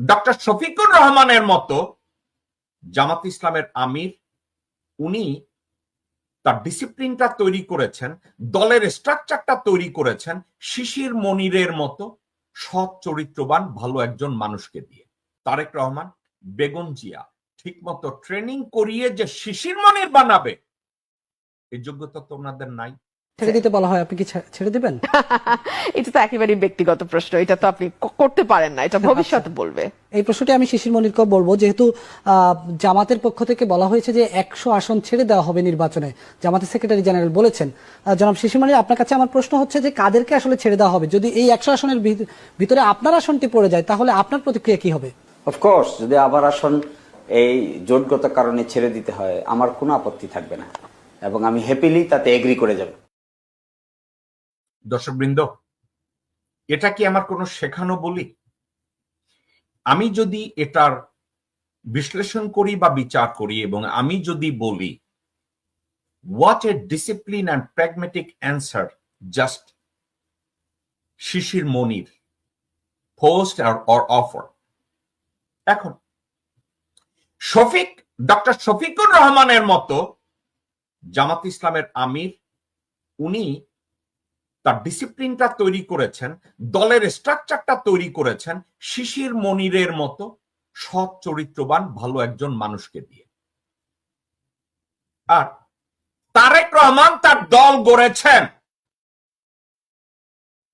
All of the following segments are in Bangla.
ডক্টর শফিকুর রহমানের মতো জামাত ইসলামের আমির, উনি তার ডিসিপ্লিনটা তৈরি করেছেন, দলের স্ট্রাকচারটা তৈরি করেছেন শিশির মনিরের মতো সৎ চরিত্রবান ভালো একজন মানুষকে দিয়ে। তারেক রহমান, বেগম জিয়া ঠিক মতো ট্রেনিং করিয়ে যে শিশির মনির বানাবে এই যোগ্যতা তো ওনাদের নাই। ছেড়ে দিতে বলা হয়, আপনি কি ছেড়ে দিবেন? এটা তো একেবারে ব্যক্তিগত প্রশ্ন, এটা তো আপনি করতে পারেন না, এটা ভবিষ্যৎ বলবে। এই প্রশ্নটি আমি শিশির মনিরকে বলবো, যেহেতু জামাতের পক্ষ থেকে বলা হয়েছে যে 100 আসন ছেড়ে দেওয়া হবে নির্বাচনে, জামাতের সেক্রেটারি জেনারেল বলেছেন। জনাব শিশির মনির, আপনার কাছে আমার প্রশ্ন হচ্ছে যে কাদেরকে আসলে ছেড়ে দেওয়া হবে? যদি এই 100 আসনের ভিতরে আপনার আসনটি পড়ে যায় তাহলে আপনার প্রতিক্রিয়া কি হবে? অফকোর্স, যদি আবার আসন এই জোটগত কারণে ছেড়ে দিতে হয় আমার কোনো আপত্তি থাকবে না এবং আমি হ্যাপিলি তাতে এগ্রি করে যাব। দর্শকবৃন্দ, এটা কি আমার কোনো শেখানো বলি? আমি যদি এটার বিশ্লেষণ করি বা বিচার করি এবং আমি যদি বলি what a discipline and pragmatic answer just Shishir Monir post or offer. এখন ডক্টর শফিকুর রহমানের মতো জামাত ইসলামের আমির, উনি তার ডিসিপ্লিনটা তৈরি করেছেন, দলের স্ট্রাকচারটা তৈরি করেছেন শিশির মনিরের মতো সৎ চরিত্রবান ভালো একজন মানুষকে দিয়ে। আর তারেক রহমান তার দল গড়েছেন,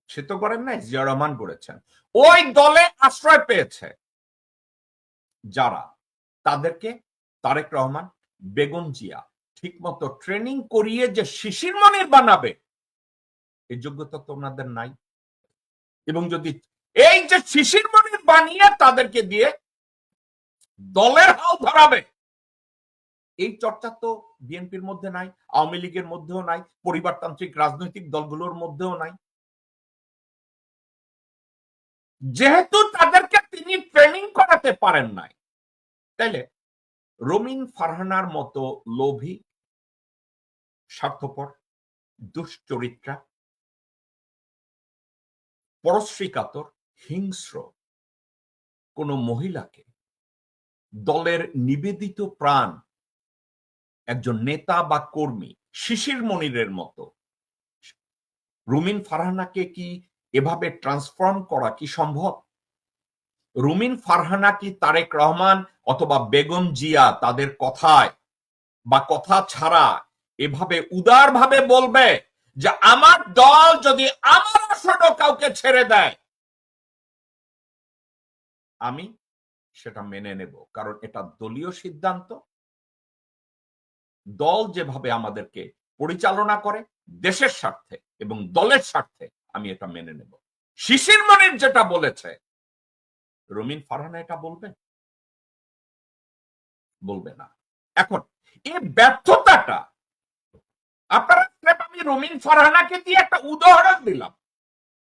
সে তো করেন নাই, জিয়া রহমান গড়েছেন। ওই দলে আশ্রয় পেয়েছে যারা, তাদেরকে তারেক রহমান, বেগম জিয়া ঠিক মতো ট্রেনিং করিয়ে যে শিশির মনির বানাবে এই যোগ্যতা তো ওনাদের নাই। এবং যদি এই যে শিশির মনির বানিয়ে তাদেরকে দিয়ে দলের হাল ধরাবে, এই চর্চা তো বিএনপির মধ্যে নাই, আওয়ামী লীগের মধ্যেও নাই, পরিবারতান্ত্রিক রাজনৈতিক দলগুলোর মধ্যেও নাই। যেহেতু তাদেরকে তিনি ট্রেনিং করাতে পারেন নাই, তাইলে রমিন ফারহানার মতো লোভী, স্বার্থপর, দুশ্চরিত্রা, পরশ্রীকাতর, হিংস্র কোন মহিলাকে দলের নিবেদিত প্রাণ একজন নেতা বা কর্মী শিশির মনিরের মতো রুমিন ফারহানাকে কি এভাবে ট্রান্সফর্ম করা কি সম্ভব? রুমিন ফারহানা কি তারেক রহমান অথবা বেগম জিয়া তাদের কথায় বা কথা ছাড়া এভাবে উদারভাবে বলবে যে আমার দল যদি আমার আসনও কাউকে ছেড়ে দেয় আমি সেটা মেনে নেব, কারণ এটা দলীয় সিদ্ধান্ত, দল যেভাবে আমাদেরকে পরিচালনা করে দেশের স্বার্থে এবং দলের স্বার্থে আমি এটা মেনে নেব। শিশির মনির যেটা বলেছে, রুমিন ফারহানা এটা বলবে না। এখন এই ব্যর্থতাটা আপনারা, আমি রুমিন ফারহানাকে দিয়ে একটা উদাহরণ দিলাম,